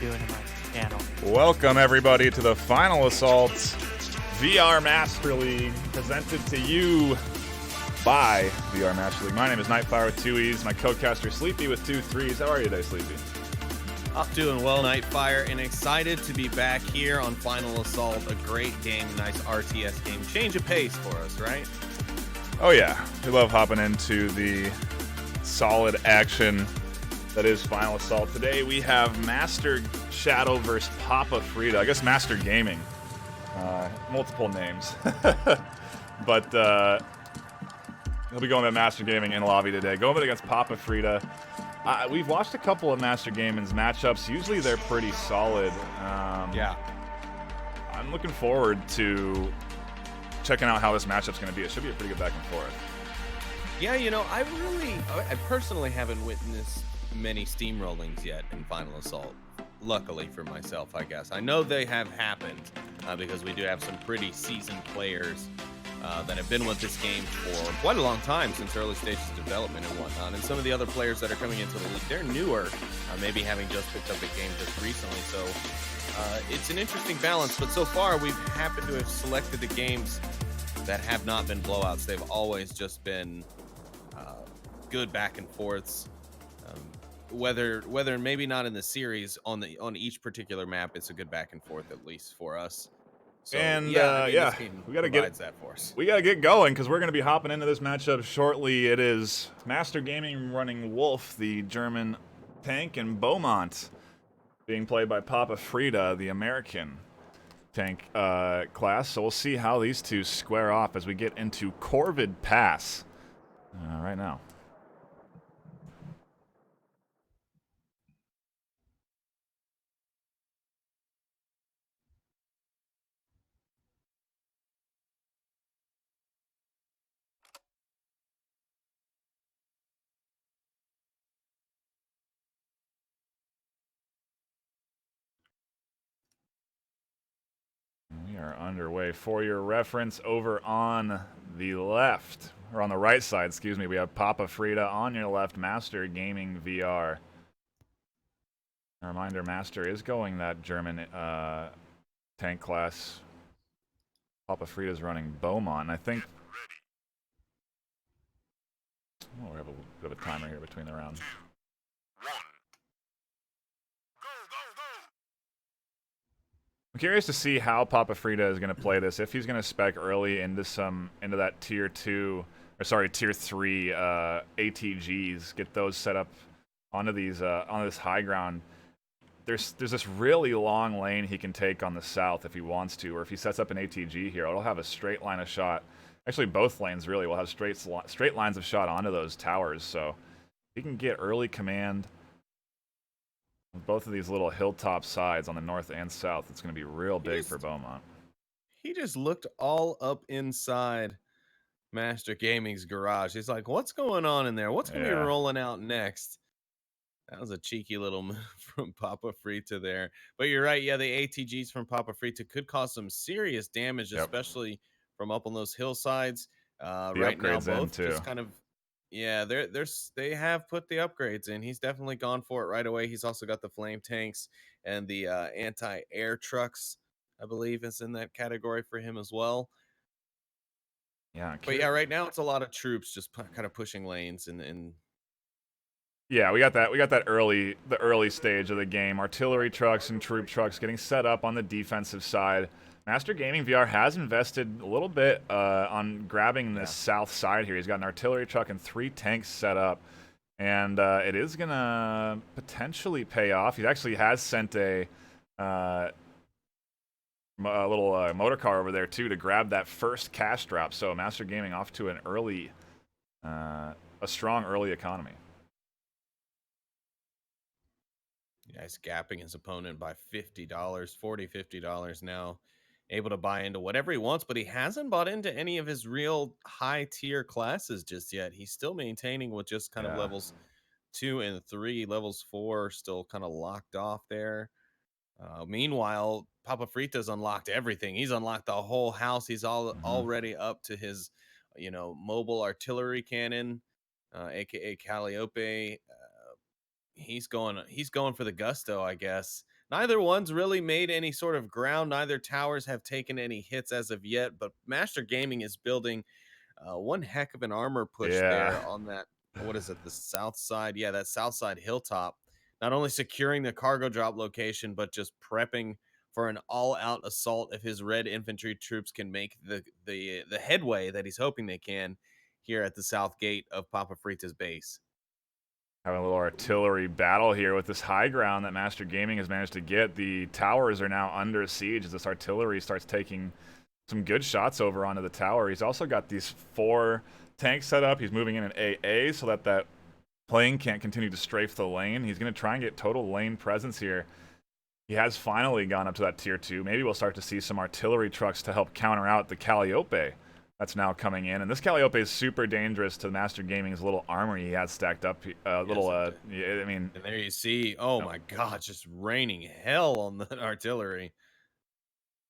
Doing in my channel. Welcome everybody to the Final Assault VR Master League, presented to you by VR Master League. My name is NightFiree with 2 E's, my co-caster Sleepy with 2 3's. How are you today, Sleepy? I'm doing well, NightFiree, and excited to be back here on Final Assault. A great game, nice RTS game. Change of pace for us, right? Oh yeah, we love hopping into the solid action that is Final Assault. Today we have MasterShadow versus PapaFrita. I guess Master Gaming. Multiple names. But he'll be going to Master Gaming in lobby today. Going against PapaFrita. We've watched a couple of Master Gaming's matchups. Usually they're pretty solid. Yeah. I'm looking forward to checking out how this matchup's going to be. It should be a pretty good back and forth. Yeah, you know, I personally haven't witnessed many steamrollings yet in Final Assault. Luckily for myself, I guess. I know they have happened because we do have some pretty seasoned players that have been with this game for quite a long time, since early stages of development and whatnot. And some of the other players that are coming into the league, they're newer, maybe having just picked up the game just recently. So It's an interesting balance, but so far we've happened to have selected the games that have not been blowouts. They've always just been good back and forths. Whether maybe not in the series on each particular map, it's a good back and forth at least for us. So And yeah, I mean, yeah, this game we gotta provides that for us. We gotta get going because we're gonna be hopping into this matchup shortly. It is Master Gaming running Wolf, the German tank, and Beaumont being played by PapaFrita, the American tank class. So we'll see how these two square off as we get into Corvid Pass right now. We are underway. For your reference, over on the left, or on the right side, excuse me, we have PapaFrita. On your left, Master Gaming VR. A reminder, Master is going that German tank class. PapaFrita is running Beaumont. I think we have a bit of a timer here between the rounds. I'm curious to see how PapaFrita is going to play this. If he's going to spec early into that tier 3 ATGs, get those set up onto these on this high ground. There's this really long lane he can take on the south if he wants to, or if he sets up an ATG here, it'll have a straight line of shot. Actually, both lanes really will have straight lines of shot onto those towers, so he can get early command with both of these little hilltop sides on the north and south. It's going to be real big for Beaumont. He just looked all up inside Master Gaming's garage. He's like, what's going on in there? What's going to be rolling out next? That was a cheeky little move from PapaFrita there. But you're right. Yeah, the ATGs from PapaFrita could cause some serious damage, especially from up on those hillsides. Right now, both just kind of, yeah, they have put the upgrades in. He's definitely gone for it right away. He's also got the flame tanks and the anti-air trucks, I believe, is in that category for him as well. Yeah, but yeah, right now it's a lot of troops just kind of pushing lanes and yeah, we got that early stage of the game. Artillery trucks and troop trucks getting set up on the defensive side. Master Gaming VR has invested a little bit on grabbing this south side here. He's got an artillery truck and 3 tanks set up, and it is gonna potentially pay off. He actually has sent a little motor car over there too to grab that first cash drop. So Master Gaming off to an early, a strong early economy. Yeah, he's gapping his opponent by $50, $50 now. Able to buy into whatever he wants, but he hasn't bought into any of his real high tier classes just yet. He's still maintaining with just kind of levels 2 and 3. Levels 4 still kind of locked off there. Meanwhile, PapaFrita's unlocked everything. He's unlocked the whole house. He's already up to his, mobile artillery cannon, aka Calliope. He's going for the gusto, I guess. Neither one's really made any sort of ground. Neither towers have taken any hits as of yet, but Master Gaming is building one heck of an armor push there on that, what is it, the south side? Yeah, that south side hilltop. Not only securing the cargo drop location, but just prepping for an all-out assault if his red infantry troops can make the headway that he's hoping they can here at the south gate of PapaFrita's base. Having a little artillery battle here with this high ground that Master Gaming has managed to get. The towers are now under siege as this artillery starts taking some good shots over onto the tower. He's also got these 4 tanks set up. He's moving in an AA so that plane can't continue to strafe the lane. He's going to try and get total lane presence here. He has finally gone up to that tier 2. Maybe we'll start to see some artillery trucks to help counter out the Calliope that's now coming in. And this Calliope is super dangerous to Master Gaming's little armor he has stacked up. I mean... And there you see, oh my God, just raining hell on the artillery.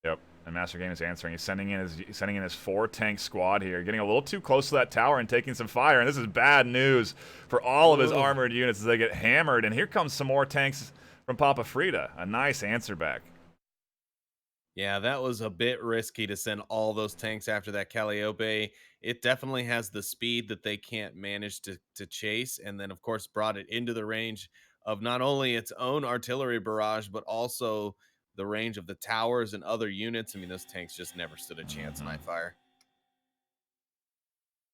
Yep, and Master Gaming is answering. He's sending in his 4 tank squad here, getting a little too close to that tower and taking some fire. And this is bad news for all of his armored units as they get hammered. And here comes some more tanks from PapaFrita. A nice answer back. Yeah, that was a bit risky to send all those tanks after that Calliope. It definitely has the speed that they can't manage to chase, and then of course brought it into the range of not only its own artillery barrage, but also the range of the towers and other units. I mean, those tanks just never stood a chance, Mhm. Nightfire.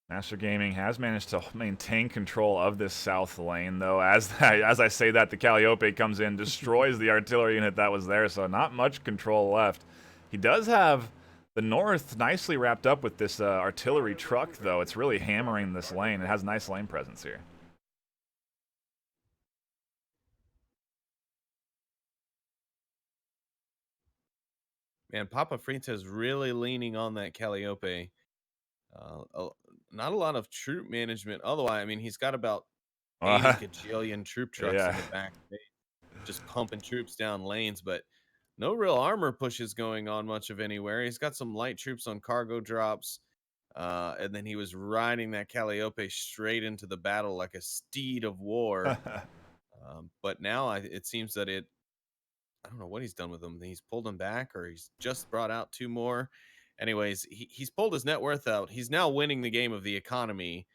Master Gaming has managed to maintain control of this south lane, though. As I say that, the Calliope comes in, destroys the artillery unit that was there, so not much control left. He does have the north nicely wrapped up with this artillery truck, though. It's really hammering this lane. It has nice lane presence here. Man, PapaFrita is really leaning on that Calliope. Uh, a- Not a lot of troop management. Otherwise, I mean, he's got about 80 gajillion troop trucks in Yeah. the back, just pumping troops down lanes, but no real armor pushes going on much of anywhere. He's got some light troops on cargo drops, and then he was riding that Calliope straight into the battle like a steed of war. But now it seems that I don't know what he's done with them. He's pulled them back, or he's just brought out two more. Anyways, he's pulled his net worth out. He's now winning the game of the economy.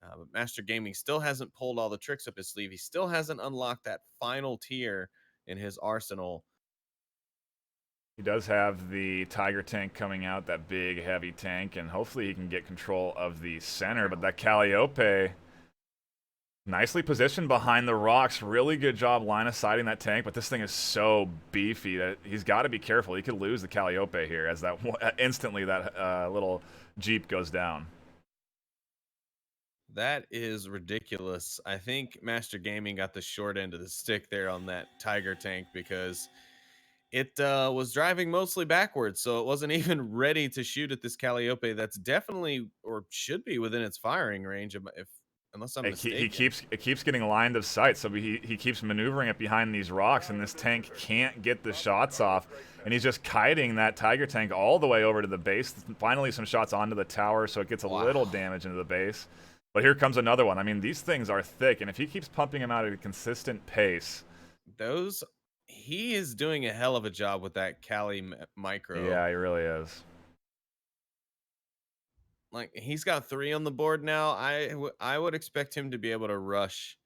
But Master Gaming still hasn't pulled all the tricks up his sleeve. He still hasn't unlocked that final tier in his arsenal. He does have the Tiger tank coming out, that big, heavy tank, and hopefully he can get control of the center. But that Calliope, nicely positioned behind the rocks. Really good job line of sighting that tank, but this thing is so beefy that he's got to be careful. He could lose the Calliope here as that instantly that little Jeep goes down. That is ridiculous. I think Master Gaming got the short end of the stick there on that Tiger tank because it was driving mostly backwards, so it wasn't even ready to shoot at this Calliope. That's definitely or should be within its firing range, if unless I'm mistaken. It keeps getting lined of sight, so he keeps maneuvering it behind these rocks, and this tank can't get the shots off, and he's just kiting that Tiger tank all the way over to the base. Finally, some shots onto the tower, so it gets a little damage into the base. But here comes another one. I mean, these things are thick, and if he keeps pumping them out at a consistent pace, Those He is doing a hell of a job with that micro. yeah, he really is. Like he's got 3 on the board now. I would expect him to be able to rush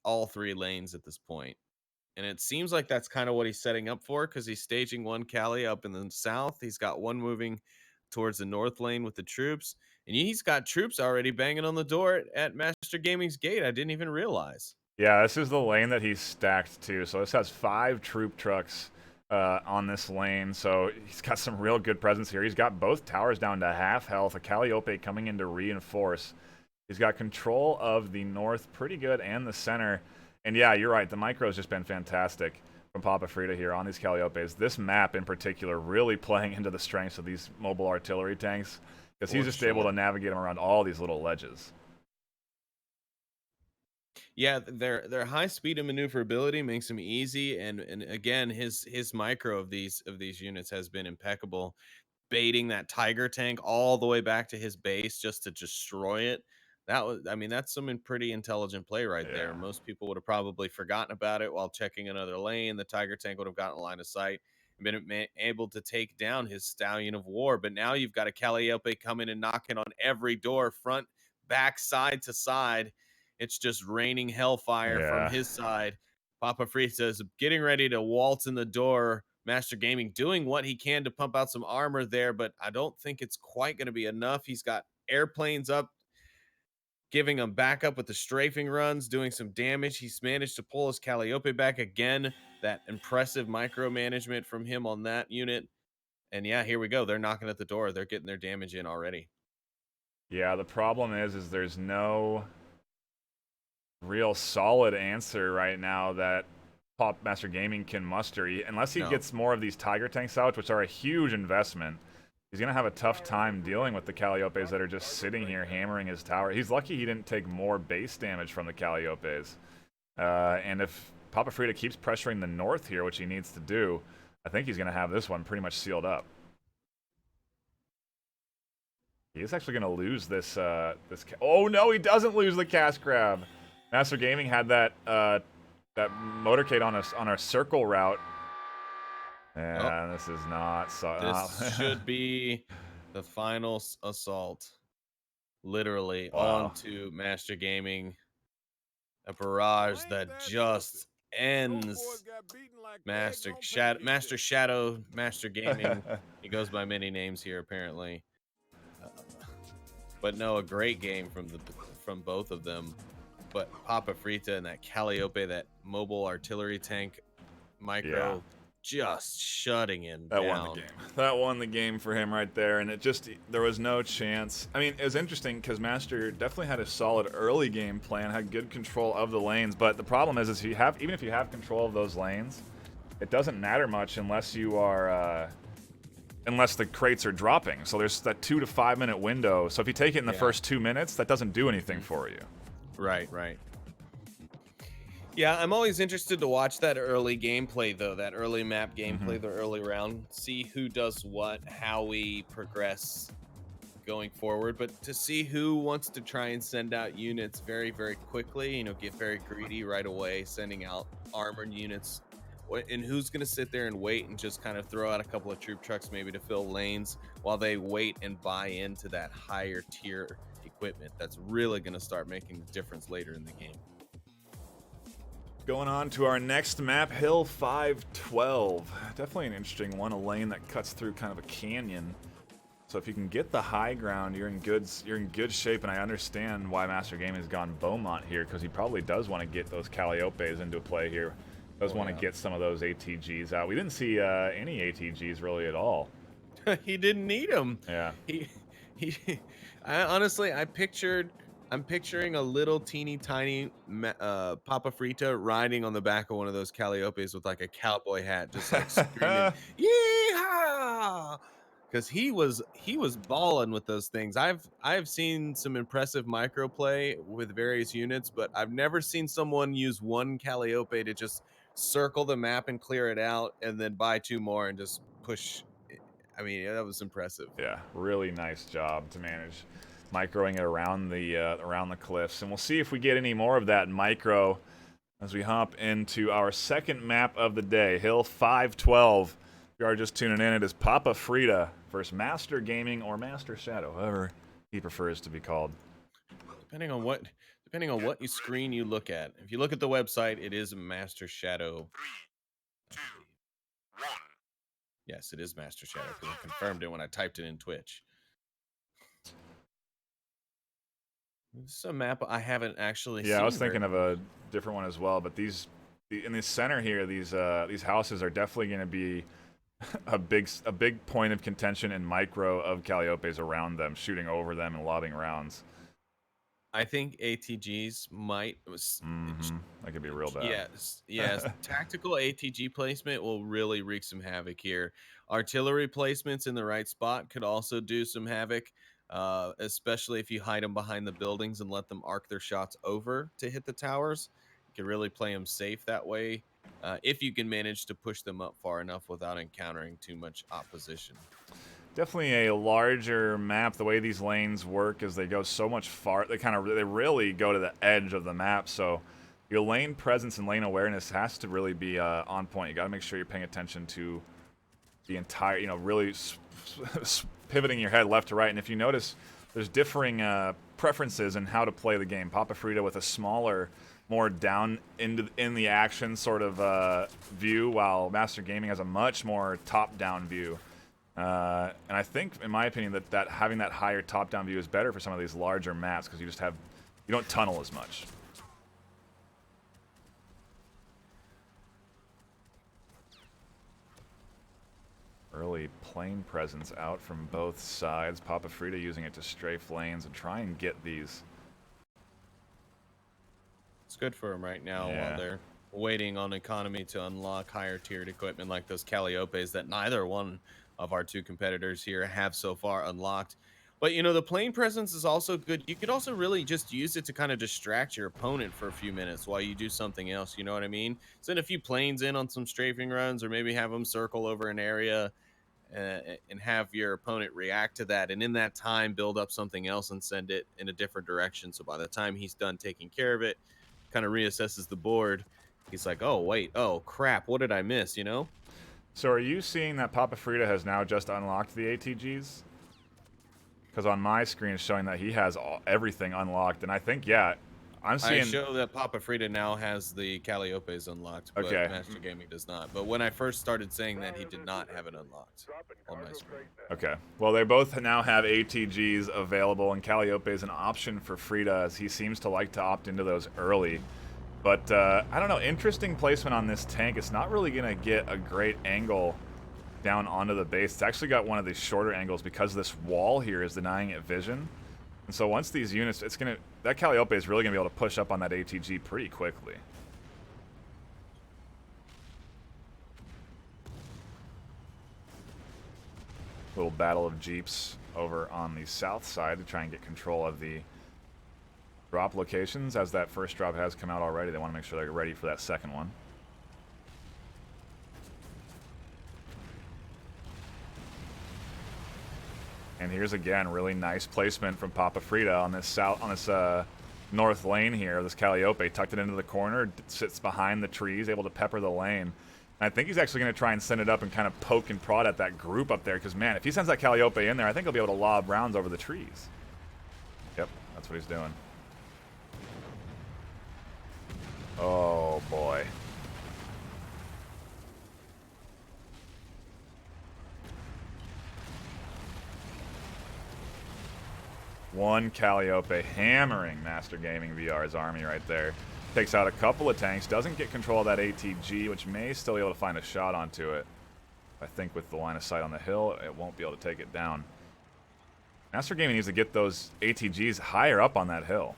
all 3 lanes at this point. And it seems like that's kind of what he's setting up for because he's staging one Cali up in the south. He's got one moving towards the north lane with the troops. And he's got troops already banging on the door at Master Gaming's gate. I didn't even realize. Yeah, this is the lane that he's stacked to. So this has 5 troop trucks on this lane. So he's got some real good presence here. He's got both towers down to half health. A Calliope coming in to reinforce. He's got control of the north pretty good and the center. And yeah, you're right. The micro's just been fantastic from PapaFrita here on these Calliopes. This map in particular really playing into the strengths of these mobile artillery tanks because he's just able to navigate them around all these little ledges. Yeah, their high speed and maneuverability makes them easy, and again, his micro of these units has been impeccable, baiting that Tiger tank all the way back to his base just to destroy it. I mean, that's some pretty intelligent play right there. Yeah. Most people would have probably forgotten about it while checking another lane. The Tiger tank would have gotten a line of sight and been able to take down his Stallion of War. But now you've got a Calliope coming and knocking on every door, front, back, side to side. It's just raining hellfire from Yeah. his side. PapaFrita is getting ready to waltz in the door. Master Gaming doing what he can to pump out some armor there, but I don't think it's quite going to be enough. He's got airplanes up, giving him backup with the strafing runs, doing some damage. He's managed to pull his Calliope back again. That impressive micromanagement from him on that unit. And yeah, here we go. They're knocking at the door. They're getting their damage in already. Yeah, the problem is there's no real solid answer right now that Master Gaming can muster. Unless he gets more of these Tiger tanks out, which are a huge investment, he's going to have a tough time dealing with the Calliopes that are just sitting here hammering his tower. He's lucky he didn't take more base damage from the Calliopes. And if PapaFrita keeps pressuring the north here, which he needs to do, I think he's going to have this one pretty much sealed up. He is actually going to lose this. Oh no, he doesn't lose the Cast Grab. Master Gaming had that that motorcade on a circle route. Oh, Yeah, this is not so. this should be the final assault. Literally Wow. onto Master Gaming. A barrage that just ends Master Shadow, Master Gaming. He goes by many names here, apparently. Uh, but no, a great game from both of them. But PapaFrita and that Calliope, that mobile artillery tank Yeah. micro, just shutting him That won the down. game. That won the game for him right there, and it just there was no chance. I mean, it was interesting because Master definitely had a solid early game plan, had good control of the lanes, but the problem is even if you have control of those lanes, it doesn't matter much unless you are unless the crates are dropping. So there's that 2 to 5 minute window. So if you take it in the first 2 minutes, that doesn't do anything for you. Right. Yeah, I'm always interested to watch that early gameplay, though, that early map gameplay, the early round, see who does what, how we progress going forward, but to see who wants to try and send out units very, very quickly, get very greedy right away, sending out armored units, and who's going to sit there and wait and just kind of throw out a couple of troop trucks maybe to fill lanes while they wait and buy into that higher tier equipment that's really going to start making the difference later in the game. Going on to our next map, Hill 512. Definitely an interesting one, a lane that cuts through kind of a canyon. So if you can get the high ground, you're in good shape, and I understand why Master Gaming has gone Beaumont here, because he probably does want to get those Calliopes into play here. Does want to get some of those ATGs out. We didn't see any ATGs really at all. He didn't need them. Yeah. I'm picturing a little teeny tiny PapaFrita riding on the back of one of those Calliopes with like a cowboy hat, just like screaming, "Yeehaw!" Because he was balling with those things. I've seen some impressive microplay with various units, but I've never seen someone use one Calliope to just circle the map and clear it out, and then buy 2 more and just push. I mean, that was impressive. Yeah, really nice job to manage microing it around the cliffs, and we'll see if we get any more of that micro as we hop into our second map of the day, Hill 512. If you are just tuning in, it is PapaFrita versus Master Gaming or MasterShadow, however he prefers to be called. Depending on what screen you look at. If you look at the website, it is MasterShadow. 3, 2, 1. Yes, it is MasterShadow because I confirmed it when I typed it in Twitch. This is a map I haven't actually seen. Yeah, I was thinking of a different one as well, but in the center here, these houses are definitely going to be a big point of contention and micro of Calliopes around them, shooting over them and lobbing rounds. I think ATGs might. That could be real bad. Yes. Tactical ATG placement will really wreak some havoc here. Artillery placements in the right spot could also do some havoc, especially if you hide them behind the buildings and let them arc their shots over to hit the towers. You can really play them safe that way, if you can manage to push them up far enough without encountering too much opposition. Definitely a larger map. The way these lanes work is they go so much far. They really go to the edge of the map. So your lane presence and lane awareness has to really be on point. You got to make sure you're paying attention to the entire, really pivoting your head left to right. And if you notice, there's differing preferences in how to play the game. PapaFrita with a smaller, more down in the action sort of view, while Master Gaming has a much more top-down view. And I think, in my opinion, that having that higher top-down view is better for some of these larger maps because you don't tunnel as much. Early plane presence out from both sides. PapaFrita using it to strafe lanes and try and get these. It's good for them right now while they're waiting on economy to unlock higher tiered equipment like those Calliopes that neither one of our 2 competitors here have so far unlocked. But the plane presence is also good. You could also really just use it to kind of distract your opponent for a few minutes while you do something else. You know what I mean? Send a few planes in on some strafing runs, or maybe have them circle over an area and have your opponent react to that. And in that time, build up something else and send it in a different direction. So by the time he's done taking care of it, kind of reassesses the board. He's like, oh, wait, oh, crap, what did I miss, So are you seeing that PapaFrita has now just unlocked the ATGs? Because on my screen it's showing that he has everything unlocked, and I think, yeah, I'm seeing... I show that PapaFrita now has the Calliopes unlocked, but Okay. Master Gaming does not. But when I first started saying that, he did not have it unlocked on my screen. Okay. Well, they both now have ATGs available, and Calliope is an option for Frita, as he seems to like to opt into those early. But, I don't know, interesting placement on this tank. It's not really going to get a great angle down onto the base. It's actually got one of these shorter angles because this wall here is denying it vision. And so once these units, it's going to... That Calliope is really going to be able to push up on that ATG pretty quickly. Little battle of jeeps over on the south side to try and get control of the drop locations. As that first drop has come out already, they want to make sure they're ready for that second one. And here's again really nice placement from PapaFrita on this north lane here. This Calliope tucked it into the corner, sits behind the trees, able to pepper the lane. And I think he's actually going to try and send it up and kind of poke and prod at that group up there. Because man, if he sends that Calliope in there, I think he'll be able to lob rounds over the trees. Yep, that's what he's doing. Oh boy. One Calliope hammering Master Gaming VR's army right there. Takes out a couple of tanks, doesn't get control of that ATG, which may still be able to find a shot onto it. I think with the line of sight on the hill, it won't be able to take it down. Master Gaming needs to get those ATGs higher up on that hill.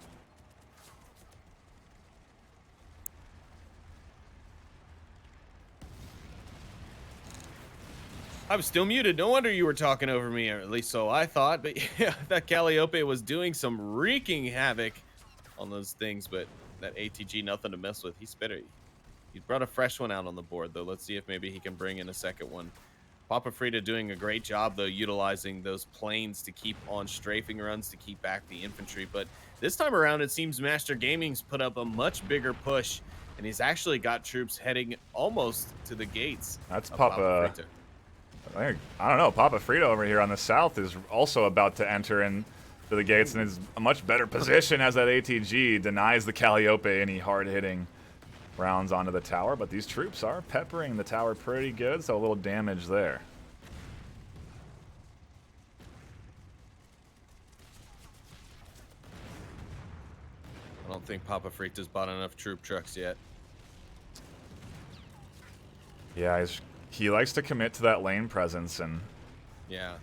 I was still muted. No wonder you were talking over me, or at least so I thought. But yeah, that Calliope was doing some wreaking havoc on those things. But that ATG, nothing to mess with. He's better. He brought a fresh one out on the board, though. Let's see if maybe he can bring in a second one. PapaFrita doing a great job, though, utilizing those planes to keep on strafing runs to keep back the infantry. But this time around, it seems Master Gaming's put up a much bigger push, and he's actually got troops heading almost to the gates. That's PapaFrita. I don't know. PapaFrita over here on the south is also about to enter into the gates and is a much better position as that ATG denies the Calliope any hard-hitting rounds onto the tower. But these troops are peppering the tower pretty good, so a little damage there. I don't think PapaFrita's bought enough troop trucks yet. Yeah, he likes to commit to that lane presence, and yeah,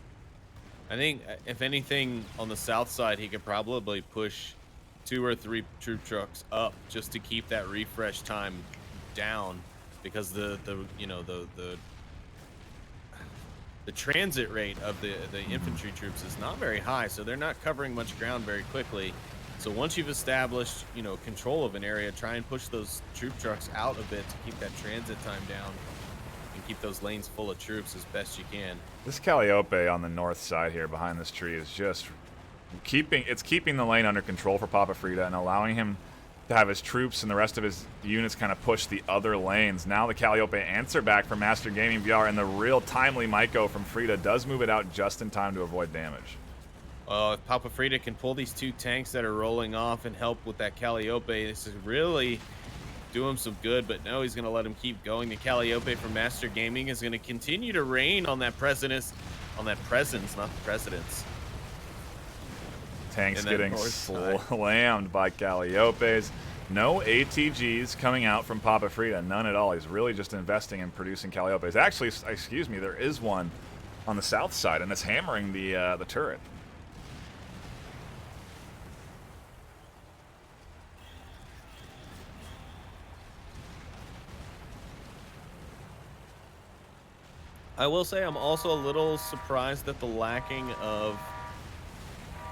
I think if anything on the south side, he could probably push 2 or 3 troop trucks up just to keep that refresh time down, because the transit rate of the infantry troops is not very high, so they're not covering much ground very quickly. So once you've established, control of an area, try and push those troop trucks out a bit to keep that transit time down. Keep those lanes full of troops as best you can. This Calliope on the north side here behind this tree is just keeping the lane under control for PapaFrita and allowing him to have his troops and the rest of his units kind of push the other lanes. Now the Calliope answer back from Master Gaming VR, and the real timely Maiko from Frita does move it out just in time to avoid damage. Well, if PapaFrita can pull these 2 tanks that are rolling off and help with that Calliope, this is really do him some good, but no, he's going to let him keep going. The Calliope from Master Gaming is going to continue to reign on that presence, not the presidents. Tanks getting slammed by Calliopes. No ATGs coming out from PapaFrita, none at all. He's really just investing in producing Calliopes. Actually, excuse me, there is one on the south side, and it's hammering the turret. I will say I'm also a little surprised at the lacking of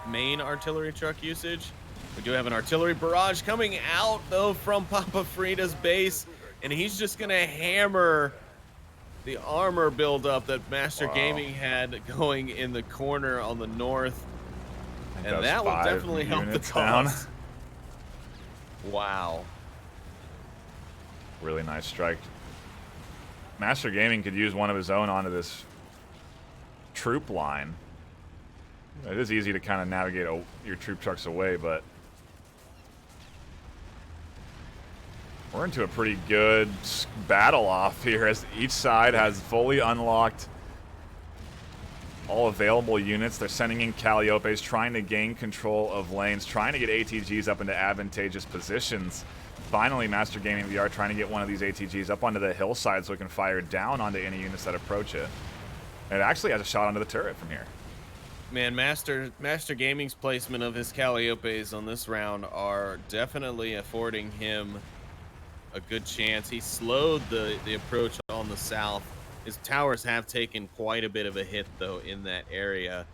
main artillery truck usage. We do have an artillery barrage coming out, though, from PapaFrita's base, and he's just going to hammer the armor buildup that Master Gaming had going in the corner on the north. And that will definitely help the cause. Wow. Really nice strike. Master Gaming could use one of his own onto this troop line. It is easy to kind of navigate your troop trucks away, but we're into a pretty good battle off here as each side has fully unlocked all available units. They're sending in Calliopes, trying to gain control of lanes, trying to get ATGs up into advantageous positions. Finally, Master Gaming VR trying to get one of these ATGs up onto the hillside so it can fire down onto any units that approach it. And it actually has a shot onto the turret from here. Man, Master Gaming's placement of his Calliopes on this round are definitely affording him a good chance. He slowed the approach on the south. His towers have taken quite a bit of a hit, though, in that area.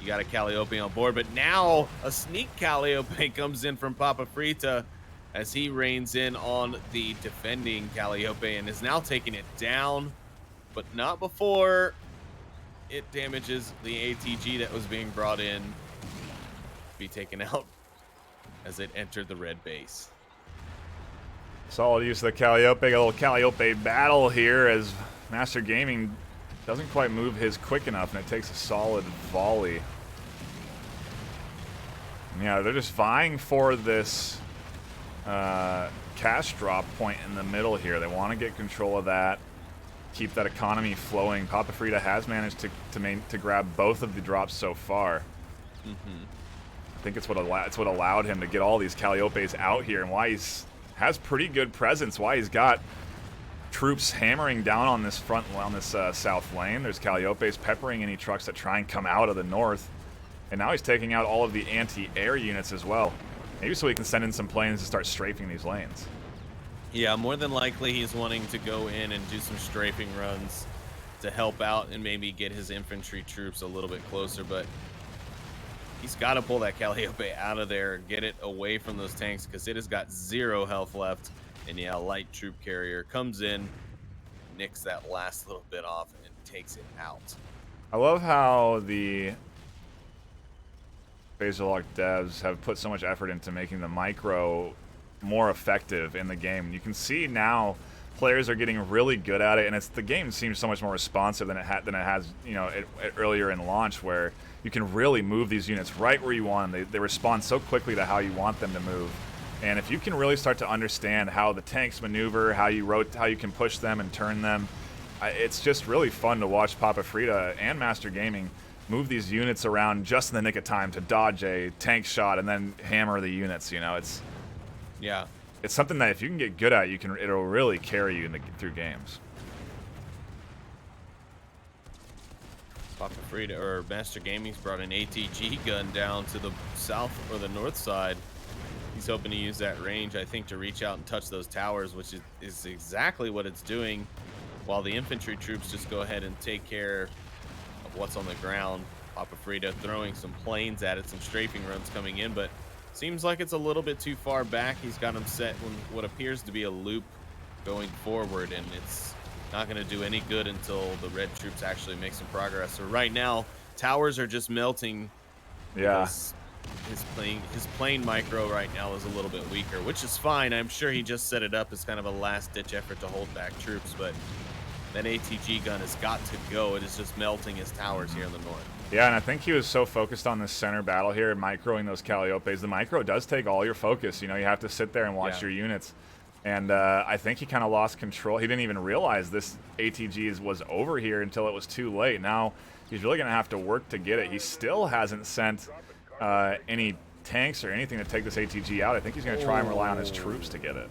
You got a Calliope on board, but now a sneak Calliope comes in from PapaFrita as he reins in on the defending Calliope and is now taking it down, but not before it damages the ATG that was being brought in to be taken out as it entered the red base. Solid use of the Calliope. A little Calliope battle here as Master Gaming doesn't quite move his quick enough, and it takes a solid volley. Yeah, they're just vying for this cash drop point in the middle here. They want to get control of that, keep that economy flowing. PapaFrita has managed to grab both of the drops so far. I think it's what allowed him to get all these Calliopes out here, and why he's has pretty good presence. Why he's got troops hammering down on this south lane. There's Calliopes peppering any trucks that try and come out of the north, and now he's taking out all of the anti-air units as well. Maybe so he can send in some planes to start strafing these lanes. Yeah, more than likely he's wanting to go in and do some strafing runs to help out and maybe get his infantry troops a little bit closer, but he's got to pull that Calliope out of there, get it away from those tanks, because it has got 0 health left. And yeah, light troop carrier comes in, nicks that last little bit off, and takes it out. I love how the Basilog devs have put so much effort into making the micro more effective in the game. You can see now players are getting really good at it, and the game seems so much more responsive than it has, you know, earlier in launch, where you can really move these units right where you want them. They respond so quickly to how you want them to move. And if you can really start to understand how the tanks maneuver, how you can push them and turn them, it's just really fun to watch PapaFrita and Master Gaming move these units around just in the nick of time to dodge a tank shot and then hammer the units. You know, it's something that if you can get good at, it'll really carry you through games. PapaFrita or Master Gaming's brought an ATG gun down to the south or the north side. He's hoping to use that range, I think, to reach out and touch those towers, which is exactly what it's doing, while the infantry troops just go ahead and take care of what's on the ground. PapaFrita throwing some planes at it, some strafing runs coming in, but seems like it's a little bit too far back. He's got him set in what appears to be a loop going forward, and it's not going to do any good until the red troops actually make some progress. So right now, towers are just melting. Yeah. His plane micro right now is a little bit weaker, which is fine. I'm sure he just set it up as kind of a last-ditch effort to hold back troops, but that ATG gun has got to go. It is just melting his towers here in the north. Yeah, and I think he was so focused on this center battle here, microing those Calliopes. The micro does take all your focus. You know, you have to sit there and watch your units. And I think he kind of lost control. He didn't even realize this ATG was over here until it was too late. Now he's really going to have to work to get it. He still hasn't sent any tanks or anything to take this ATG out. I think he's going to try and rely on his troops to get it.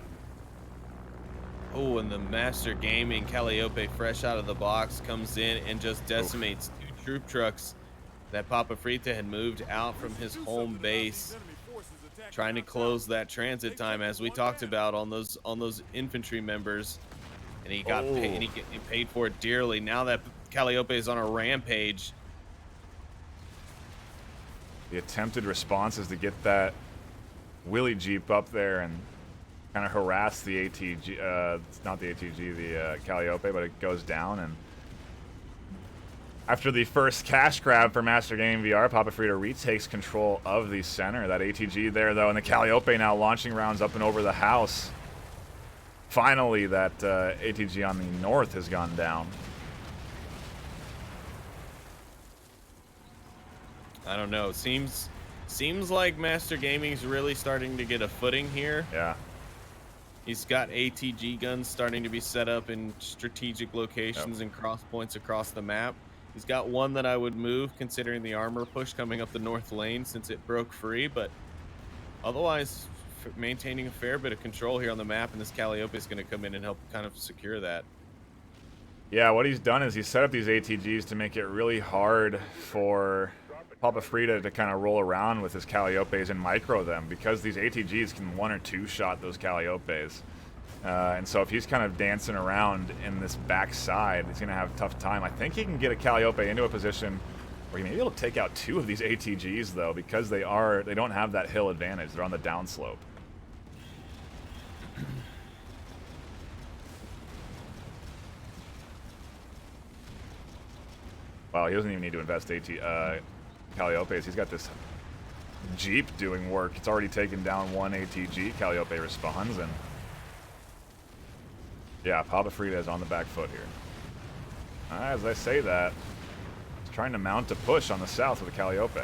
Oh, and the Master Gaming Calliope, fresh out of the box, comes in and just decimates 2 troop trucks that PapaFrita had moved out from his home base, trying to close that transit time, as we talked about, on those infantry members, and he got paid, he paid for it dearly. Now that Calliope is on a rampage. The attempted response is to get that Willy Jeep up there and kind of harass the ATG, it's not the ATG, the Calliope, but it goes down. And after the first cash grab for Master Gaming VR, PapaFrita retakes control of the center. That ATG there, though, and the Calliope now launching rounds up and over the house. finally that ATG on the north has gone down. I don't know. Seems like Master Gaming's really starting to get a footing here. Yeah. He's got ATG guns starting to be set up in strategic locations and cross points across the map. He's got one that I would move considering the armor push coming up the north lane since it broke free, but otherwise maintaining a fair bit of control here on the map, and this Calliope is going to come in and help kind of secure that. Yeah, what he's done is he's set up these ATGs to make it really hard for PapaFrita to kind of roll around with his Calliopes and micro them, because these ATGs can 1 or 2 shot those Calliopes. And so if he's kind of dancing around in this backside, he's going to have a tough time. I think he can get a Calliope into a position where he may be able to take out 2 of these ATGs, though, because they don't have that hill advantage. They're on the downslope. Wow, he doesn't even need to invest Calliopes. He's got this Jeep doing work. It's already taken down 1 ATG. Calliope responds, and yeah, PapaFrita is on the back foot here. As I say that, he's trying to mount a push on the south with a Calliope.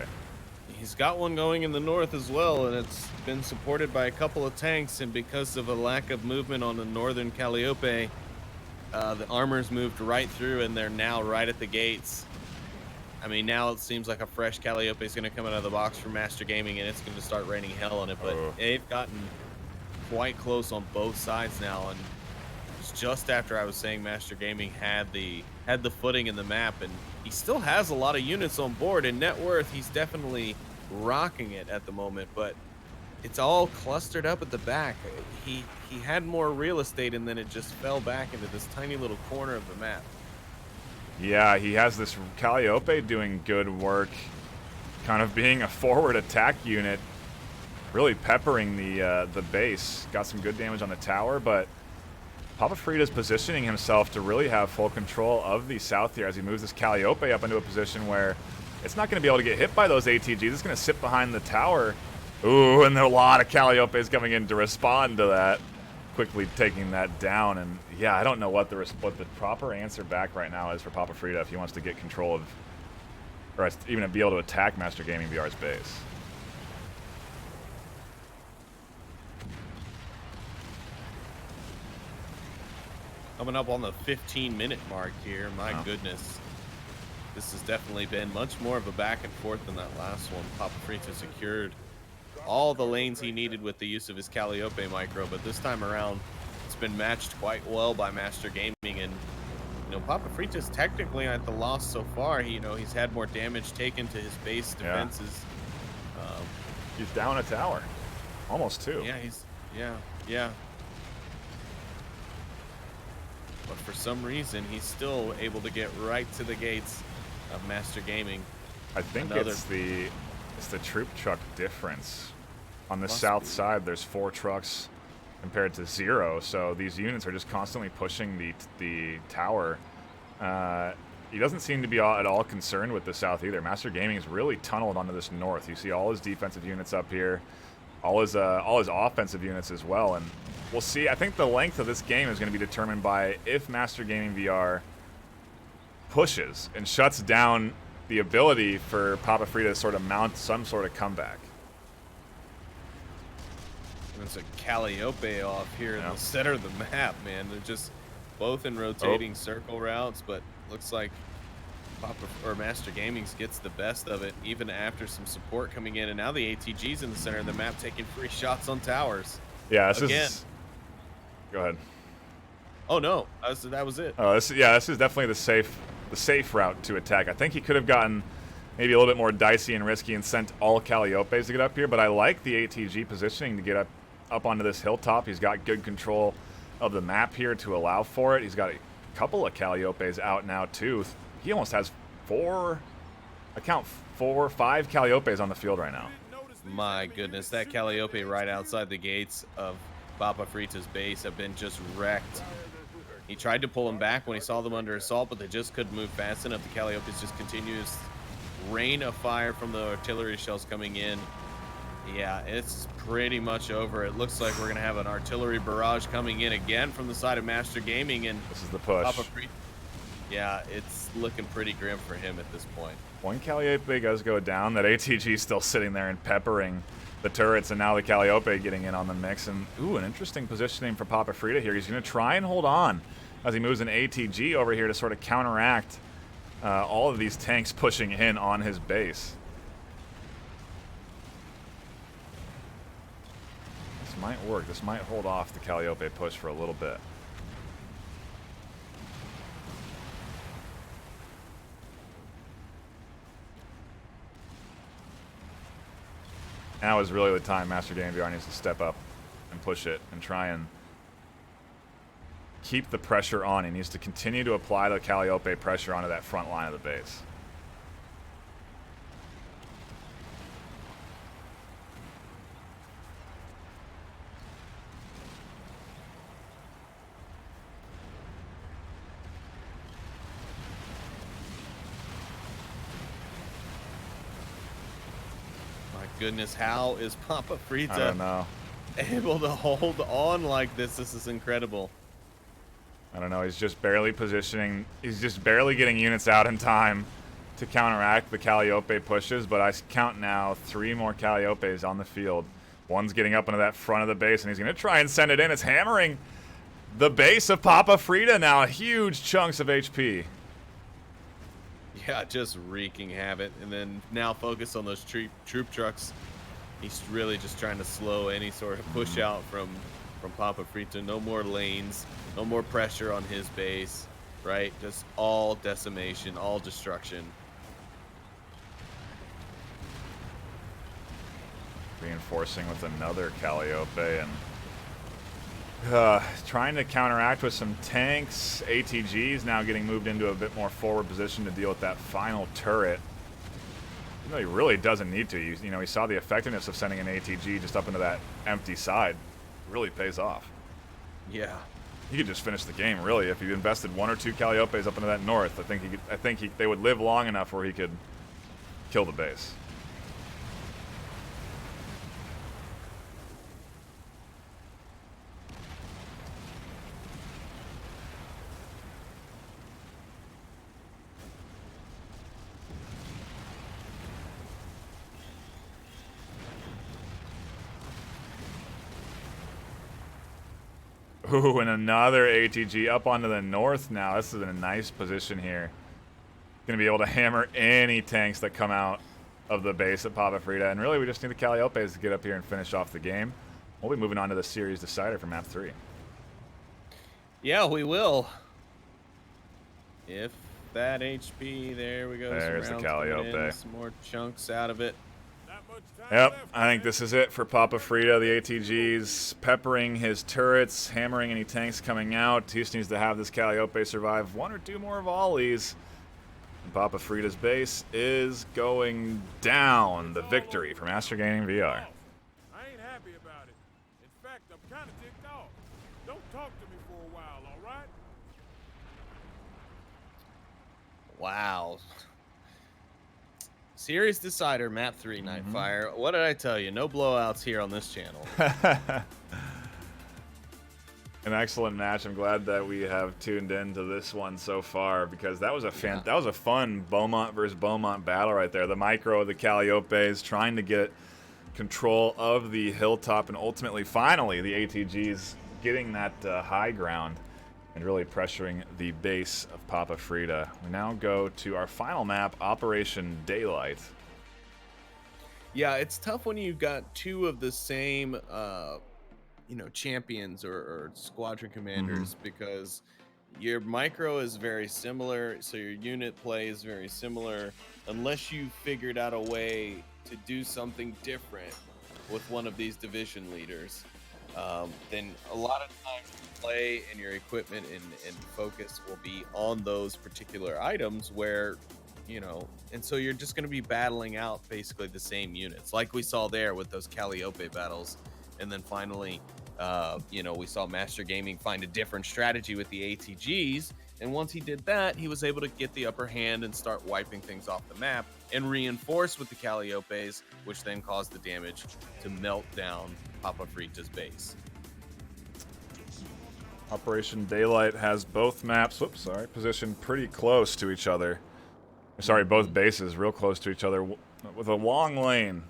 He's got one going in the north as well, and it's been supported by a couple of tanks, and because of a lack of movement on the northern Calliope, the armor's moved right through, and they're now right at the gates. I mean, now it seems like a fresh Calliope is going to come out of the box from Master Gaming, and it's going to start raining hell on it. But they've gotten quite close on both sides now, and it's just after I was saying Master Gaming had the footing in the map, and he still has a lot of units on board. In net worth, he's definitely rocking it at the moment, but it's all clustered up at the back. He had more real estate, and then it just fell back into this tiny little corner of the map. Yeah, he has this Calliope doing good work, kind of being a forward attack unit, really peppering the base. Got some good damage on the tower, but PapaFrita's positioning himself to really have full control of the south here as he moves this Calliope up into a position where it's not going to be able to get hit by those ATGs. It's going to sit behind the tower. Ooh, and there are a lot of Calliopes coming in to respond to that, quickly taking that down. And yeah, I don't know what the proper answer back right now is for PapaFrita if he wants to get control of, or even be able to attack Master Gaming VR's base. Coming up on the 15-minute mark here, my goodness. This has definitely been much more of a back and forth than that last one. PapaFrita secured all the lanes he needed with the use of his Calliope micro, but this time around, it's been matched quite well by Master Gaming, and PapaFrita's technically at the loss so far. He's had more damage taken to his base defenses. He's down a tower, almost 2. Yeah. But for some reason, he's still able to get right to the gates of Master Gaming. I think it's the troop truck difference. On the south side, there's 4 trucks compared to 0, so these units are just constantly pushing the tower. He doesn't seem to be at all concerned with the south either. Master Gaming is really tunneled onto this north. You see all his defensive units up here, all his offensive units as well, and we'll see. I think the length of this game is going to be determined by if Master Gaming VR pushes and shuts down the ability for PapaFrita to sort of mount some sort of comeback. There's a Calliope off here in the center of the map, man. They're just both in rotating circle routes, but looks like Master Gaming gets the best of it, even after some support coming in, and now the ATG's in the center of the map taking free shots on towers. Yeah, this is... Go ahead. Oh no, that was it. Oh, this is definitely the safe route to attack. I think he could have gotten maybe a little bit more dicey and risky and sent all Calliopes to get up here, but I like the ATG positioning to get up onto this hilltop. He's got good control of the map here to allow for it. He's got a couple of Calliopes out now too. He almost has 5 Calliopes on the field right now. My goodness, that Calliope right outside the gates of PapaFrita's base have been just wrecked. He tried to pull them back when he saw them under assault, but they just couldn't move fast enough. The Calliopes just continues rain of fire from the artillery shells coming in. Yeah, it's pretty much over. It looks like we're gonna have an artillery barrage coming in again from the side of Master Gaming, and This is the push. PapaFrita. Yeah, it's looking pretty grim for him at this point. One Calliope does go down. That ATG is still sitting there and peppering the turrets, and now the Calliope getting in on the mix. And ooh, an interesting positioning for PapaFrita here. He's going to try and hold on as he moves an ATG over here to sort of counteract all of these tanks pushing in on his base. This might work. This might hold off the Calliope push for a little bit. Now is really the time Master Game VR needs to step up and push it and try and keep the pressure on. He needs to continue to apply the Calliope pressure onto that front line of the base. Goodness, how is PapaFrita I don't know. able to hold on like this? This is incredible. I don't know. He's just barely positioning. He's just barely getting units out in time to counteract the Calliope pushes. But I count now 3 more Calliopes on the field. One's getting up into that front of the base, and he's going to try and send it in. It's hammering the base of PapaFrita now. Huge chunks of HP. Yeah, just wreaking havoc, and then now focus on those troop trucks. He's really just trying to slow any sort of push out from PapaFrita. No more lanes, no more pressure on his base, right? Just all decimation, all destruction. Reinforcing with another Calliope and trying to counteract with some tanks. ATGs now getting moved into a bit more forward position to deal with that final turret. Even though he really doesn't need to. You know, he saw the effectiveness of sending an ATG just up into that empty side. It really pays off. Yeah. He could just finish the game, really, if he invested 1 or 2 Calliopes up into that north. I think they would live long enough where he could kill the base. Ooh, and another ATG up onto the north now. This is in a nice position here. Going to be able to hammer any tanks that come out of the base at PapaFrita. And really, we just need the Calliopes to get up here and finish off the game. We'll be moving on to the series decider for map 3. Yeah, we will. If that HP, there we go. There's the Calliope. Some more chunks out of it. Yep, I think this is it for PapaFrita. The ATGs peppering his turrets, hammering any tanks coming out. He just needs to have this Calliope survive 1 or 2 more volleys. And PapaFrita's base is going down. The victory for Master Gaming VR. I ain't happy about it. In fact, I'm kind of ticked off. Don't talk to me for a while, all right? Wow. Series decider, map 3, NightFiree. What did I tell you? No blowouts here on this channel. An excellent match. I'm glad that we have tuned into this one so far, because that was a that was a fun Beaumont versus Beaumont battle right there. The micro of the Calliopes trying to get control of the hilltop, and ultimately, finally, the ATGs getting that high ground and really pressuring the base of PapaFrita. We now go to our final map, Operation Daylight. Yeah, it's tough when you've got 2 of the same, champions or squadron commanders, because your micro is very similar, so your unit play is very similar, unless you figured out a way to do something different with one of these division leaders. Then a lot of times play and your equipment and focus will be on those particular items where, and so you're just going to be battling out basically the same units, like we saw there with those Calliope battles. And then finally, we saw Master Gaming find a different strategy with the ATGs And once he did that, he was able to get the upper hand and start wiping things off the map and reinforce with the Calliopes, which then caused the damage to melt down PapaFrita's base. Operation Daylight has both maps, positioned pretty close to each other. Sorry, both bases real close to each other with a long lane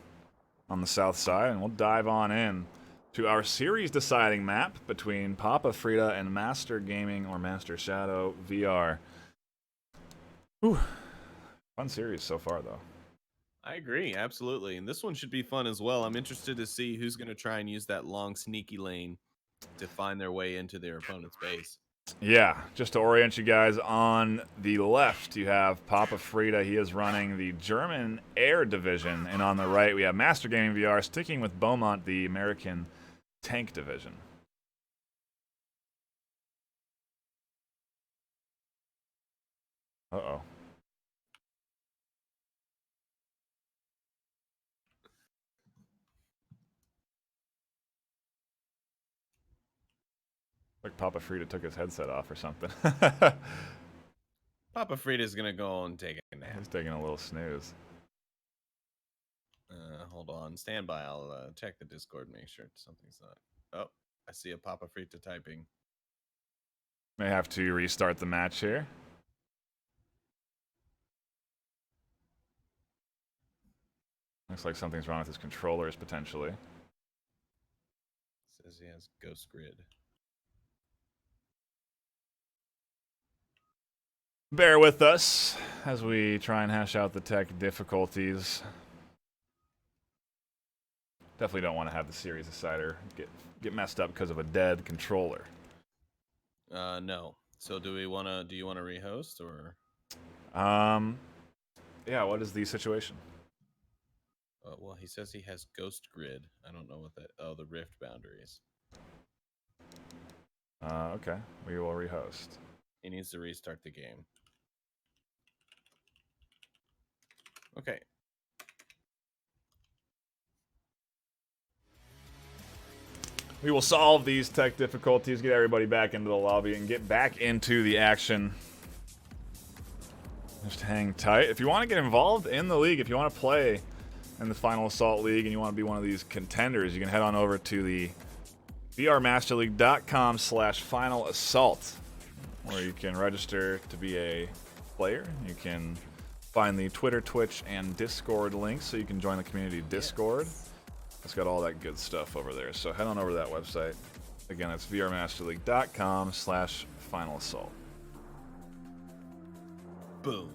on the south side, and we'll dive on in to our series deciding map between PapaFrita and Master Gaming or MasterShadow VR. Whew. Fun series so far, though. I agree, absolutely. And this one should be fun as well. I'm interested to see who's going to try and use that long, sneaky lane to find their way into their opponent's base. Yeah, just to orient you guys, on the left you have PapaFrita. He is running the German Air Division. And on the right we have Master Gaming VR sticking with Beaumont, the American Tank Division. Uh-oh. Like PapaFrita took his headset off or something. PapaFrita's going to go and take a nap. He's taking a little snooze. Hold on. Stand by. I'll check the Discord, make sure something's not... Oh, I see a PapaFrita typing. May have to restart the match here. Looks like something's wrong with his controllers, potentially. Says he has Ghost Grid. Bear with us as we try and hash out the tech difficulties. Definitely don't want to have the series decider get messed up because of a dead controller. No. So do you want to rehost or? Yeah. What is the situation? Well, he says he has Ghost Grid. I don't know what that. Oh, the Rift boundaries. Okay. We will rehost. He needs to restart the game. Okay. We will solve these tech difficulties, get everybody back into the lobby, and get back into the action. Just hang tight. If you want to get involved in the league, if you want to play in the Final Assault League and you want to be one of these contenders, you can head on over to the vrmasterleague.com/Final Assault, where you can register to be a player. You can find the Twitter, Twitch, and Discord links so you can join the community Discord. It's got all that good stuff over there. So head on over to that website. Again, it's vrmasterleague.com/Final Assault. Boom.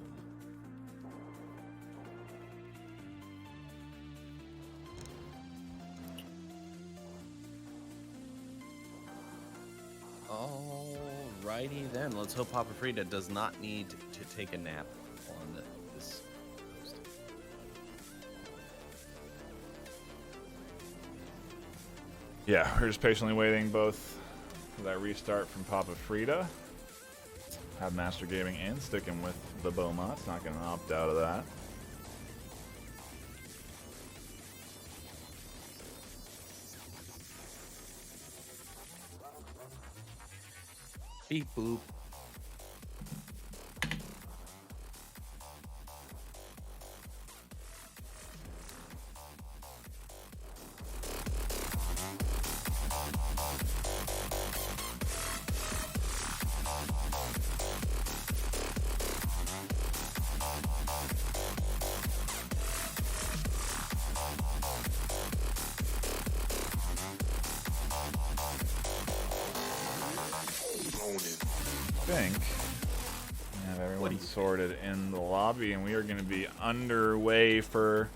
Alrighty then. Let's hope PapaFrita does not need to take a nap on this post. Yeah, we're just patiently waiting both for that restart from PapaFrita. Have Master Gaming in, sticking with the Beaumonts. Not going to opt out of that. Beep boop. I think we have everyone sorted in the lobby, and we are going to be underway for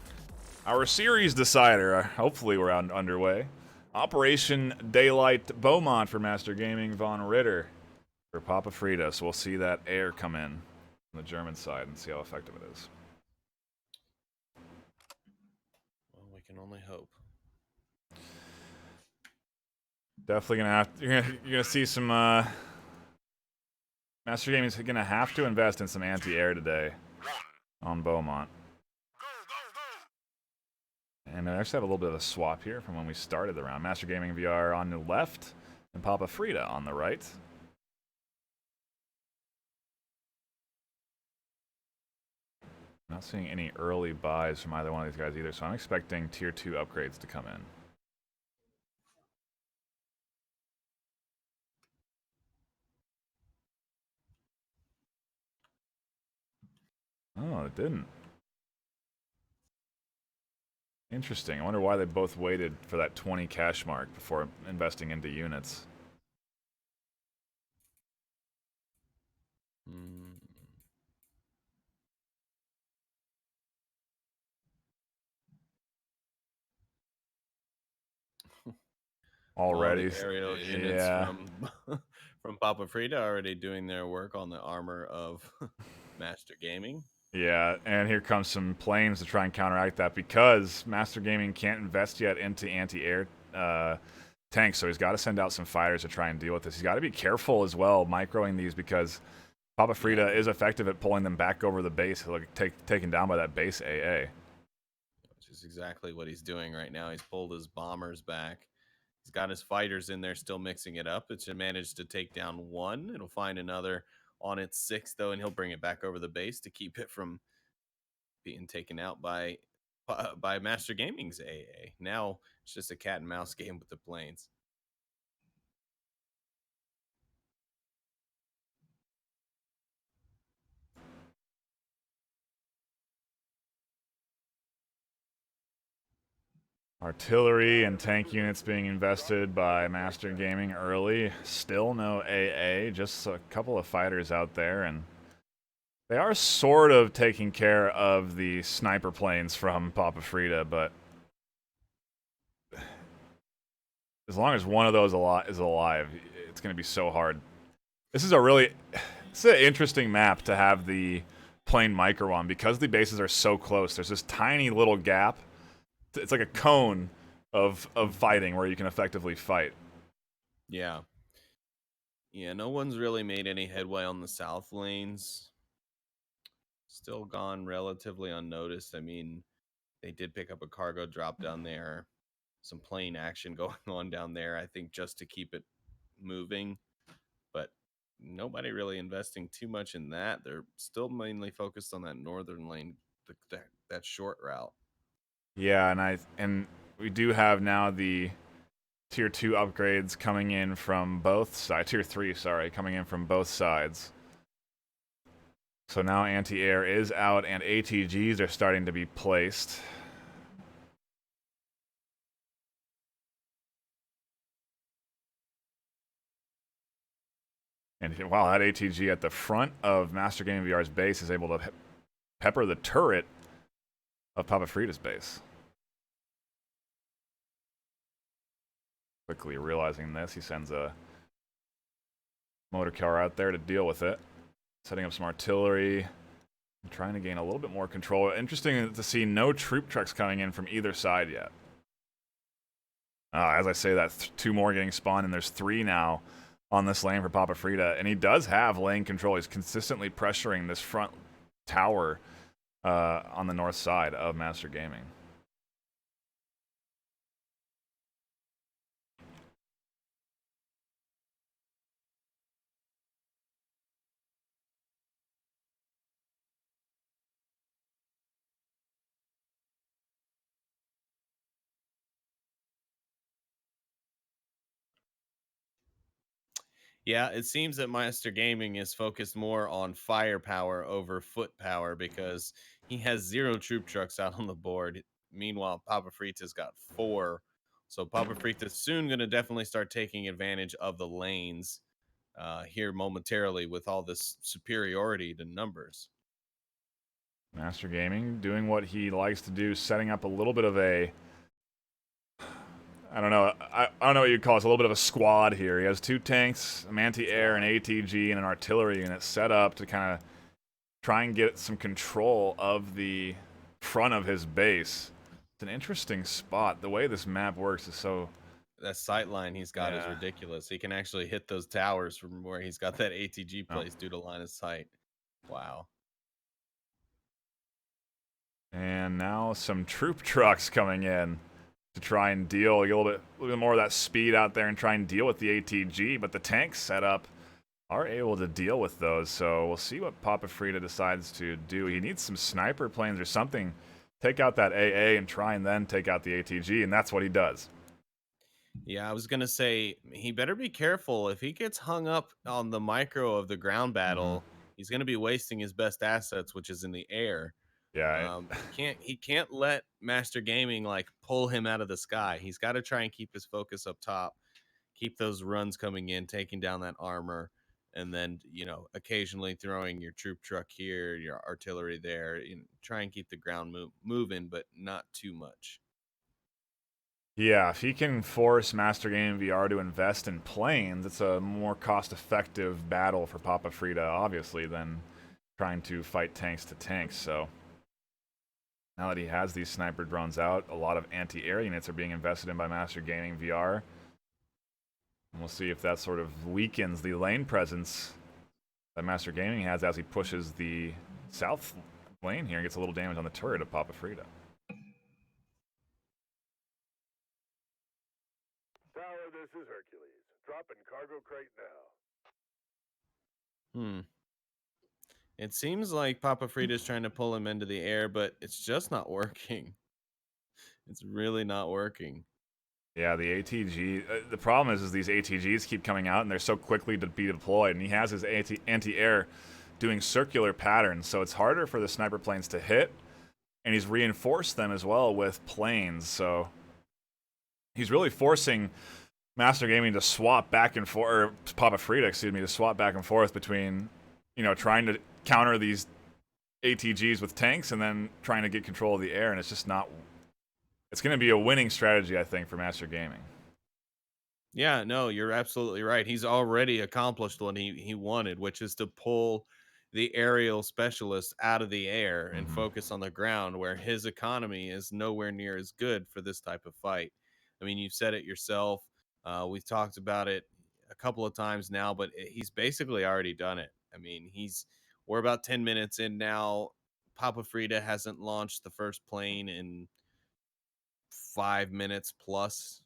our series decider. Hopefully we're underway. Operation Daylight Beaumont for Master Gaming, Von Ritter for PapaFrita. So we'll see that air come in on the German side and see how effective it is. Well, we can only hope. Definitely gonna have you're gonna see some Master Gaming's gonna have to invest in some anti-air today on Beaumont. And I actually have a little bit of a swap here from when we started the round. Master Gaming VR on the left and PapaFrita on the right. Not seeing any early buys from either one of these guys either, so I'm expecting tier 2 upgrades to come in. Oh, it didn't. Interesting. I wonder why they both waited for that 20 cash mark before investing into units. All Already. the aerial units from from PapaFrita already doing their work on the armor of Master Gaming. Yeah, and here comes some planes to try and counteract that because Master Gaming can't invest yet into anti-air tanks, so he's got to send out some fighters to try and deal with this. He's got to be careful as well microing these because PapaFrita is effective at pulling them back over the base, like taken down by that base AA. Which is exactly what he's doing right now. He's pulled his bombers back. He's got his fighters in there still mixing it up. It's managed to take down one. It'll find another on its 6th, though, and he'll bring it back over the base to keep it from being taken out by Master Gaming's AA. Now it's just a cat and mouse game with the planes. Artillery and tank units being invested by Master Gaming early. Still no AA, just a couple of fighters out there, and they are sort of taking care of the sniper planes from PapaFrita, but as long as one of those is alive, it's going to be so hard. This is it's an interesting map to have the plane micro on because the bases are so close. There's this tiny little gap. It's like a cone of fighting where you can effectively fight. Yeah. Yeah, no one's really made any headway on the south lanes. Still gone relatively unnoticed. I mean, they did pick up a cargo drop down there. Some plane action going on down there, I think, just to keep it moving. But nobody really investing too much in that. They're still mainly focused on that northern lane, that short route. Yeah, and we do have now the tier 2 upgrades coming in from both sides. Tier 3, sorry, coming in from both sides. So now anti-air is out and ATGs are starting to be placed. And wow, that ATG at the front of Master Gaming VR's base is able to pepper the turret of PapaFrita's base. Quickly realizing this, he sends a motor car out there to deal with it. Setting up some artillery. And trying to gain a little bit more control. Interesting to see no troop trucks coming in from either side yet. As I say that, 2 more getting spawned, and there's 3 now on this lane for PapaFrita. And he does have lane control. He's consistently pressuring this front tower on the north side of Master Gaming. Yeah, it seems that Master Gaming is focused more on firepower over foot power because he has 0 troop trucks out on the board. Meanwhile, PapaFrita's got 4. So PapaFrita's soon going to definitely start taking advantage of the lanes here momentarily with all this superiority to numbers. Master Gaming doing what he likes to do, setting up a little bit of a... I don't know what you'd call it. It's a little bit of a squad here. He has 2 tanks, an anti-air, an ATG, and an artillery unit set up to kind of try and get some control of the front of his base. It's an interesting spot. The way this map works is so... That sight line he's got is ridiculous. He can actually hit those towers from where he's got that ATG placed due to line of sight. Wow. And now some troop trucks coming in to try and deal, get a little bit more of that speed out there and try and deal with the ATG, but the tank's set up are able to deal with those. So we'll see what PapaFrita decides to do. He needs some sniper planes or something. Take out that AA and try and then take out the ATG, and that's what he does. Yeah, I was gonna say he better be careful. If he gets hung up on the micro of the ground battle, he's gonna be wasting his best assets, which is in the air. Yeah, He can't let Master Gaming like pull him out of the sky. He's got to try and keep his focus up top, keep those runs coming in, taking down that armor, and then occasionally throwing your troop truck here, your artillery there. Try and keep the ground moving, but not too much. yeah. If he can force Master Game VR to invest in planes, it's a more cost-effective battle for PapaFrita, obviously, than trying to fight tanks to tanks. So now that he has these sniper drones out, a lot of anti-air units are being invested in by Master Gaming VR. And we'll see if that sort of weakens the lane presence that Master Gaming has as he pushes the south lane here and gets a little damage on the turret of PapaFrita. Tower, this is Hercules. Dropping cargo crate now. It seems like PapaFrita is trying to pull him into the air, but it's just not working. It's really not working. Yeah, the ATG. The problem is these ATGs keep coming out and they're so quickly to be deployed, and he has his anti-air doing circular patterns, so it's harder for the sniper planes to hit, and he's reinforced them as well with planes, so he's really forcing Master Gaming to swap back and forth, or PapaFrita, excuse me, to swap back and forth between, trying to counter these ATGs with tanks and then trying to get control of the air, and it's just not. It's going to be a winning strategy, I think, for Master Gaming. Yeah, no, you're absolutely right. He's already accomplished what he wanted, which is to pull the aerial specialist out of the air and focus on the ground, where his economy is nowhere near as good for this type of fight. I mean, you've said it yourself. We've talked about it a couple of times now, but he's basically already done it. I mean, we're about 10 minutes in now. PapaFrita hasn't launched the first plane in 5 minutes plus.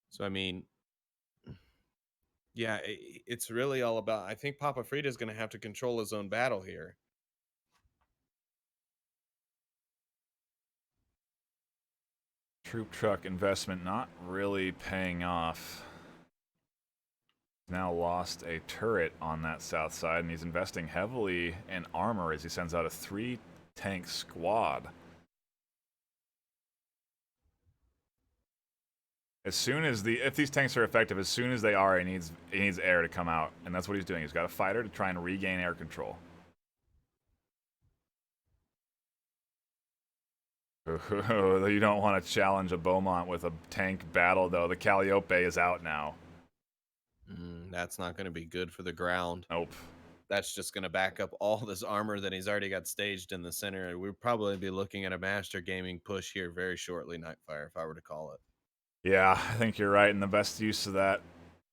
So, I mean, yeah, it's really all about. I think PapaFrita is going to have to control his own battle here. Troop truck investment not really paying off. He's now lost a turret on that south side, and he's investing heavily in armor as he sends out a 3-tank squad. As soon as if these tanks are effective, as soon as they are, he needs air to come out, and that's what he's doing. He's got a fighter to try and regain air control. You don't want to challenge a Beaumont with a tank battle, though. The Calliope is out now. That's not going to be good for the ground. Nope. That's just going to back up all this armor that he's already got staged in the center. We'd probably be looking at a Master Gaming push here very shortly, NightFiree, if I were to call it. Yeah, I think you're right. And the best use of that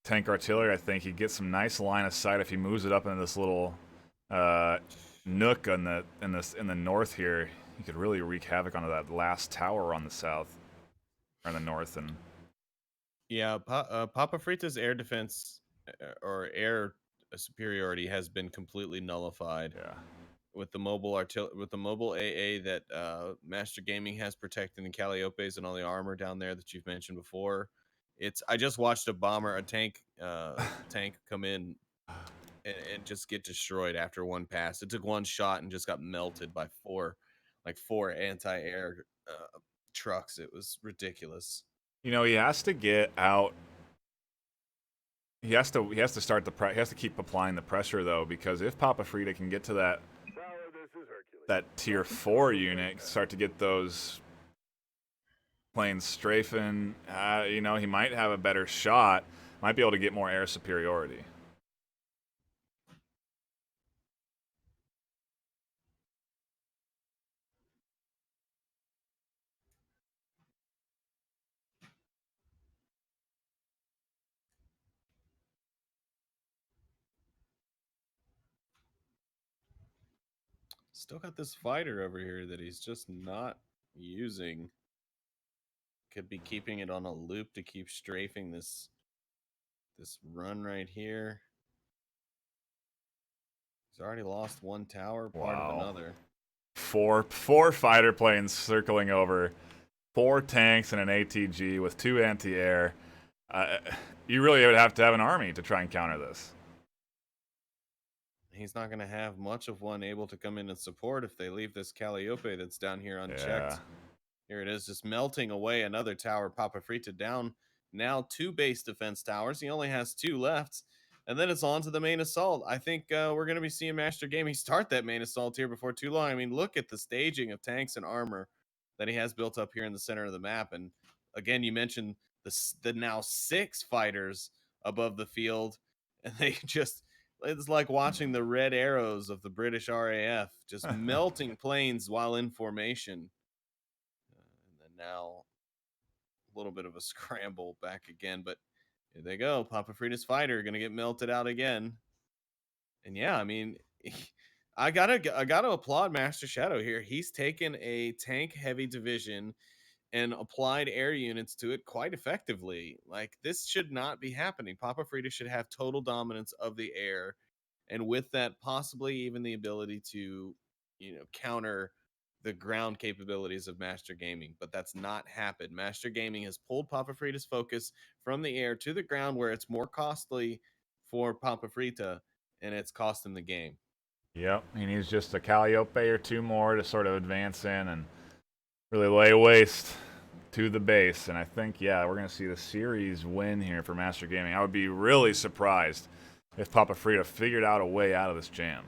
tank artillery, I think he gets some nice line of sight if he moves it up into this little nook in the north here. He could really wreak havoc onto that last tower on the south or in the north. And yeah, PapaFrita's air defense or air superiority has been completely nullified. Yeah. With the mobile AA that Master Gaming has protecting the Calliopes and all the armor down there that you've mentioned before. I just watched a tank come in and just get destroyed after one pass. It took one shot and just got melted by four anti-air trucks. It was ridiculous. He has to get out. He has to he has to keep applying the pressure, though, because if PapaFrita can get to that tier 4 unit, start to get those planes strafing, he might have a better shot, might be able to get more air superiority. Still got this fighter over here that he's just not using. Could be keeping it on a loop to keep strafing this this run right here. He's already lost one tower, part of another. Four fighter planes circling over, 4 tanks and an ATG with 2 anti-air. You really would have to have an army to try and counter this. He's not going to have much of one able to come in and support if they leave this Calliope that's down here unchecked. Yeah. Here it is, just melting away another tower. PapaFrita down now 2 base defense towers. He only has 2 left. And then it's on to the main assault. I think we're going to be seeing Master Gaming start that main assault here before too long. I mean, look at the staging of tanks and armor that he has built up here in the center of the map. And again, you mentioned the now 6 fighters above the field. And they just... It's like watching the red arrows of the British RAF just melting planes while in formation. And then now a little bit of a scramble back again, but here they go. PapaFrita's fighter going to get melted out again. And yeah, I mean, I gotta applaud MasterShadow here. He's taken a tank heavy division and applied air units to it quite effectively. Like, this should not be happening. PapaFrita should have total dominance of the air, and with that, possibly even the ability to, counter the ground capabilities of Master Gaming. But that's not happened. Master Gaming has pulled PapaFrita's focus from the air to the ground, where it's more costly for PapaFrita, and it's cost him the game. Yep, he needs just a Calliope or 2 more to sort of advance in and really lay waste to the base. And I think, yeah, we're going to see the series win here for Master Gaming. I would be really surprised if PapaFrita figured out a way out of this jam.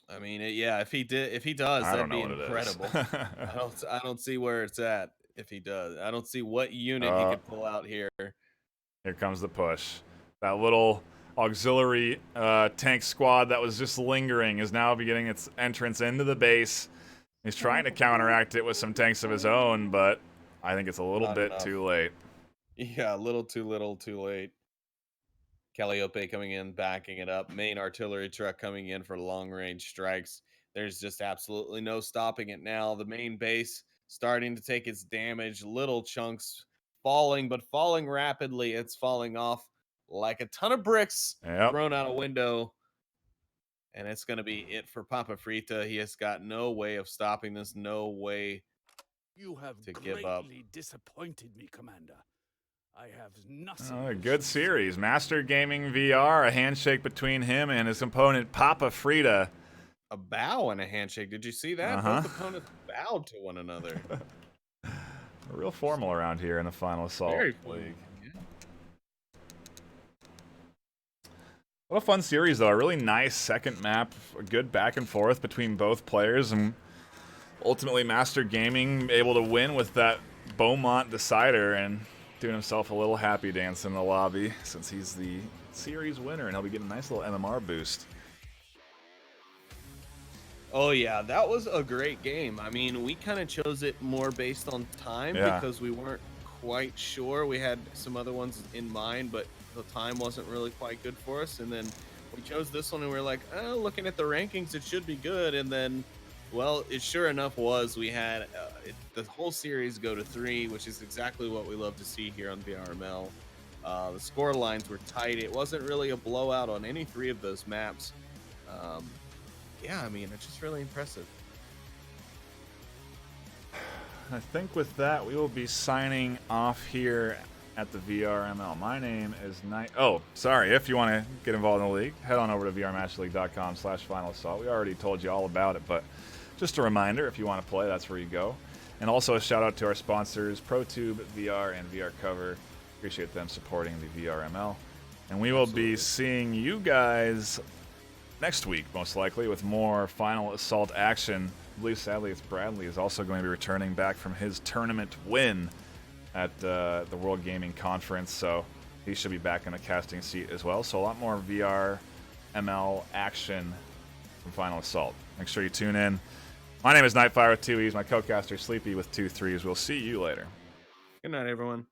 I mean, yeah, if he does, that'd be incredible. I don't see where it's at if he does. I don't see what unit he could pull out here. Here comes the push. That little auxiliary tank squad that was just lingering is now beginning its entrance into the base. He's trying to counteract it with some tanks of his own, but I think it's a little bit too late. Yeah, a little too late. Calliope coming in, backing it up. Main artillery truck coming in for long-range strikes. There's just absolutely no stopping it now. The main base starting to take its damage. Little chunks falling, but falling rapidly. It's falling off like a ton of bricks thrown out a window. And it's going to be it for PapaFrita. He has got no way of stopping this, no way You have to give up. greatly disappointed me, Commander. I have nothing. Good series. Master Gaming VR, a handshake between him and his opponent PapaFrita. A bow and a handshake. Did you see that? Both opponents bowed to one another. Real formal around here in the Final Assault League. What a fun series, though. A really nice second map. A good back and forth between both players. And ultimately, Master Gaming able to win with that Beaumont decider and doing himself a little happy dance in the lobby since he's the series winner. And he'll be getting a nice little MMR boost. Oh, yeah. That was a great game. I mean, we kind of chose it more based on time because we weren't quite sure. We had some other ones in mind, but the time wasn't really quite good for us. And then we chose this one and we were like, oh, looking at the rankings, it should be good. And then, well, it sure enough was. We had the whole series go to 3, which is exactly what we love to see here on VRML. The score lines were tight. It wasn't really a blowout on any 3 of those maps. Yeah, I mean, it's just really impressive. I think with that, we will be signing off here at the VRML. My name is if you want to get involved in the league, head on over to vrmatchleague.com/Final Assault. We already told you all about it, but just a reminder, if you want to play, that's where you go. And also a shout out to our sponsors, ProTube VR and VR Cover. Appreciate them supporting the VRML. And we will be seeing you guys next week, most likely, with more Final Assault action. I believe, sadly, it's Bradley is also going to be returning back from his tournament win at the World Gaming Conference, so he should be back in the casting seat as well. So a lot more VRML action from Final Assault. Make sure you tune in. My name is NightFiree with 2 E's. My co-caster Sleepy with 2 3's. We'll see you later. Good night, everyone.